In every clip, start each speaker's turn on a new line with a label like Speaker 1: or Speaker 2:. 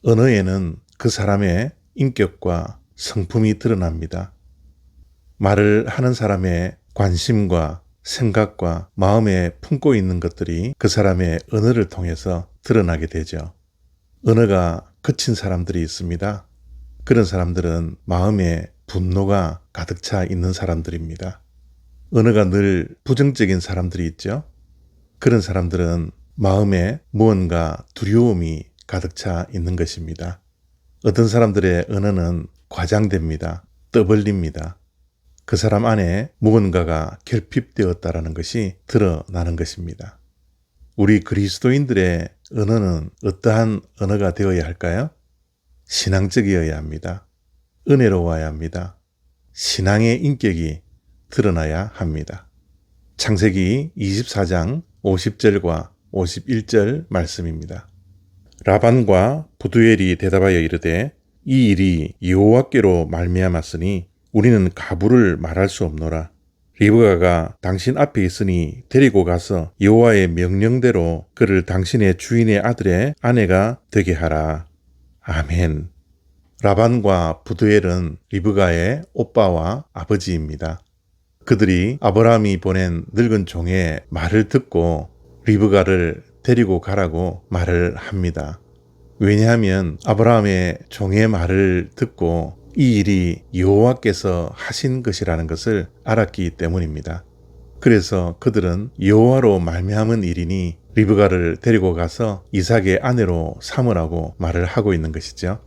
Speaker 1: 언어에는 그 사람의 인격과 성품이 드러납니다. 말을 하는 사람의 관심과 생각과 마음에 품고 있는 것들이 그 사람의 언어를 통해서 드러나게 되죠. 언어가 거친 사람들이 있습니다. 그런 사람들은 마음에 분노가 가득 차 있는 사람들입니다. 언어가 늘 부정적인 사람들이 있죠. 그런 사람들은 마음에 무언가 두려움이 가득 차 있는 것입니다. 어떤 사람들의 언어는 과장됩니다. 떠벌립니다. 그 사람 안에 무언가가 결핍되었다라는 것이 드러나는 것입니다. 우리 그리스도인들의 언어는 어떠한 언어가 되어야 할까요? 신앙적이어야 합니다. 은혜로워야 합니다. 신앙의 인격이 드러나야 합니다. 창세기 24장 50절과 51절 말씀입니다. 라반과 부두엘이 대답하여 이르되 이 일이 여호와께로 말미암았으니 우리는 가부를 말할 수 없노라. 리브가가 당신 앞에 있으니 데리고 가서 여호와의 명령대로 그를 당신의 주인의 아들의 아내가 되게 하라. 아멘. 라반과 부두엘은 리브가의 오빠와 아버지입니다. 그들이 아브라함이 보낸 늙은 종의 말을 듣고 리브가를 데리고 가라고 말을 합니다. 왜냐하면 아브라함의 종의 말을 듣고 이 일이 여호와께서 하신 것이라는 것을 알았기 때문입니다. 그래서 그들은 여호와로 말미암은 일이니 리브가를 데리고 가서 이삭의 아내로 삼으라고 말을 하고 있는 것이죠.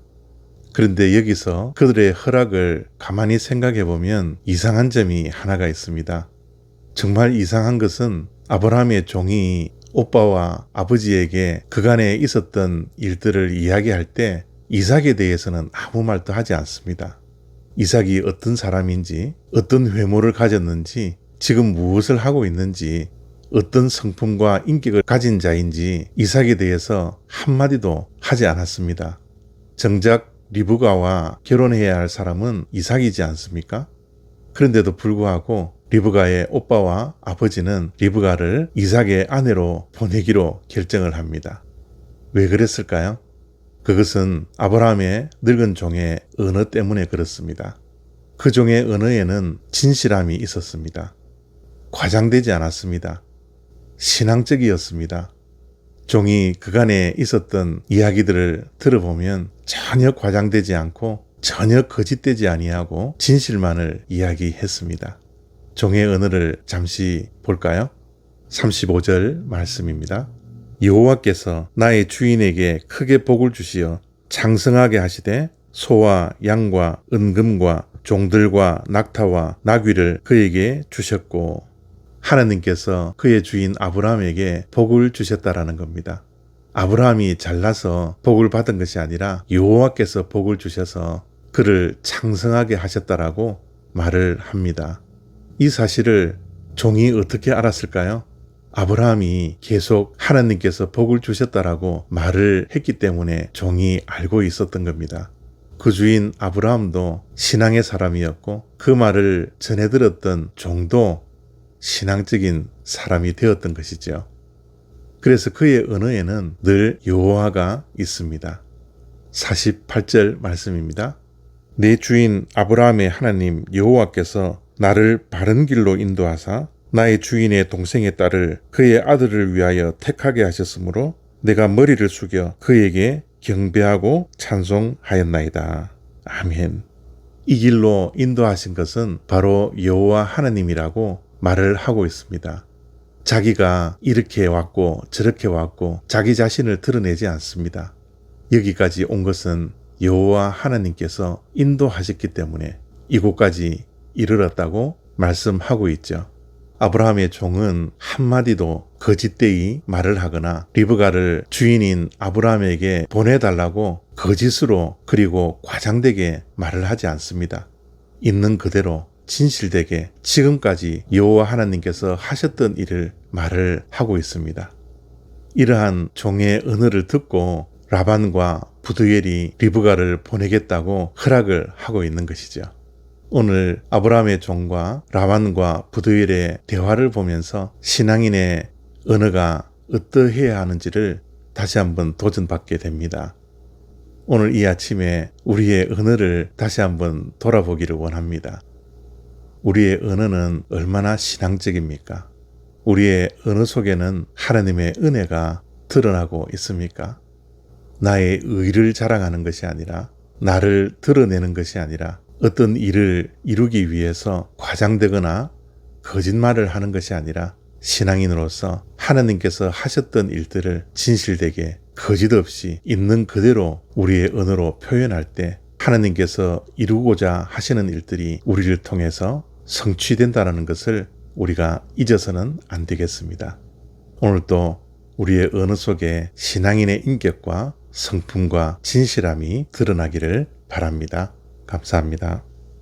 Speaker 1: 그런데 여기서 그들의 허락을 가만히 생각해 보면 이상한 점이 하나가 있습니다. 정말 이상한 것은 아브라함의 종이 오빠와 아버지에게 그간에 있었던 일들을 이야기할 때 이삭에 대해서는 아무 말도 하지 않습니다. 이삭이 어떤 사람인지, 어떤 외모를 가졌는지, 지금 무엇을 하고 있는지, 어떤 성품과 인격을 가진 자인지 이삭에 대해서 한마디도 하지 않았습니다. 정작 리브가와 결혼해야 할 사람은 이삭이지 않습니까? 그런데도 불구하고 리브가의 오빠와 아버지는 리브가를 이삭의 아내로 보내기로 결정을 합니다. 왜 그랬을까요? 그것은 아브라함의 늙은 종의 언어 때문에 그렇습니다. 그 종의 언어에는 진실함이 있었습니다. 과장되지 않았습니다. 신앙적이었습니다. 종이 그간에 있었던 이야기들을 들어보면 전혀 과장되지 않고 전혀 거짓되지 아니하고 진실만을 이야기했습니다. 종의 언어를 잠시 볼까요? 35절 말씀입니다. 여호와께서 나의 주인에게 크게 복을 주시어 장성하게 하시되 소와 양과 은금과 종들과 낙타와 나귀를 그에게 주셨고, 하나님께서 그의 주인 아브라함에게 복을 주셨다라는 겁니다. 아브라함이 잘나서 복을 받은 것이 아니라 여호와께서 복을 주셔서 그를 창성하게 하셨다라고 말을 합니다. 이 사실을 종이 어떻게 알았을까요? 아브라함이 계속 하나님께서 복을 주셨다라고 말을 했기 때문에 종이 알고 있었던 겁니다. 그 주인 아브라함도 신앙의 사람이었고 그 말을 전해 들었던 종도 신앙적인 사람이 되었던 것이죠. 그래서 그의 언어에는 늘 여호와가 있습니다. 48절 말씀입니다. 내 주인 아브라함의 하나님 여호와께서 나를 바른 길로 인도하사 나의 주인의 동생의 딸을 그의 아들을 위하여 택하게 하셨으므로 내가 머리를 숙여 그에게 경배하고 찬송하였나이다. 아멘. 이 길로 인도하신 것은 바로 여호와 하나님이라고 말을 하고 있습니다. 자기가 이렇게 왔고 저렇게 왔고 자기 자신을 드러내지 않습니다. 여기까지 온 것은 여호와 하나님께서 인도하셨기 때문에 이곳까지 이르렀다고 말씀하고 있죠. 아브라함의 종은 한마디도 거짓되이 말을 하거나 리브가를 주인인 아브라함에게 보내달라고 거짓으로 그리고 과장되게 말을 하지 않습니다. 있는 그대로 진실되게 지금까지 여호와 하나님께서 하셨던 일을 말을 하고 있습니다. 이러한 종의 언어를 듣고 라반과 부두엘이 리브가를 보내겠다고 허락을 하고 있는 것이죠. 오늘 아브라함의 종과 라반과 부두엘의 대화를 보면서 신앙인의 언어가 어떠해야 하는지를 다시 한번 도전받게 됩니다. 오늘 이 아침에 우리의 언어를 다시 한번 돌아보기를 원합니다. 우리의 언어는 얼마나 신앙적입니까? 우리의 언어 속에는 하나님의 은혜가 드러나고 있습니까? 나의 의를 자랑하는 것이 아니라, 나를 드러내는 것이 아니라, 어떤 일을 이루기 위해서 과장되거나 거짓말을 하는 것이 아니라, 신앙인으로서 하나님께서 하셨던 일들을 진실되게 거짓 없이 있는 그대로 우리의 언어로 표현할 때 하나님께서 이루고자 하시는 일들이 우리를 통해서 성취된다는 것을 우리가 잊어서는 안 되겠습니다. 오늘도 우리의 언어 속에 신앙인의 인격과 성품과 진실함이 드러나기를 바랍니다. 감사합니다.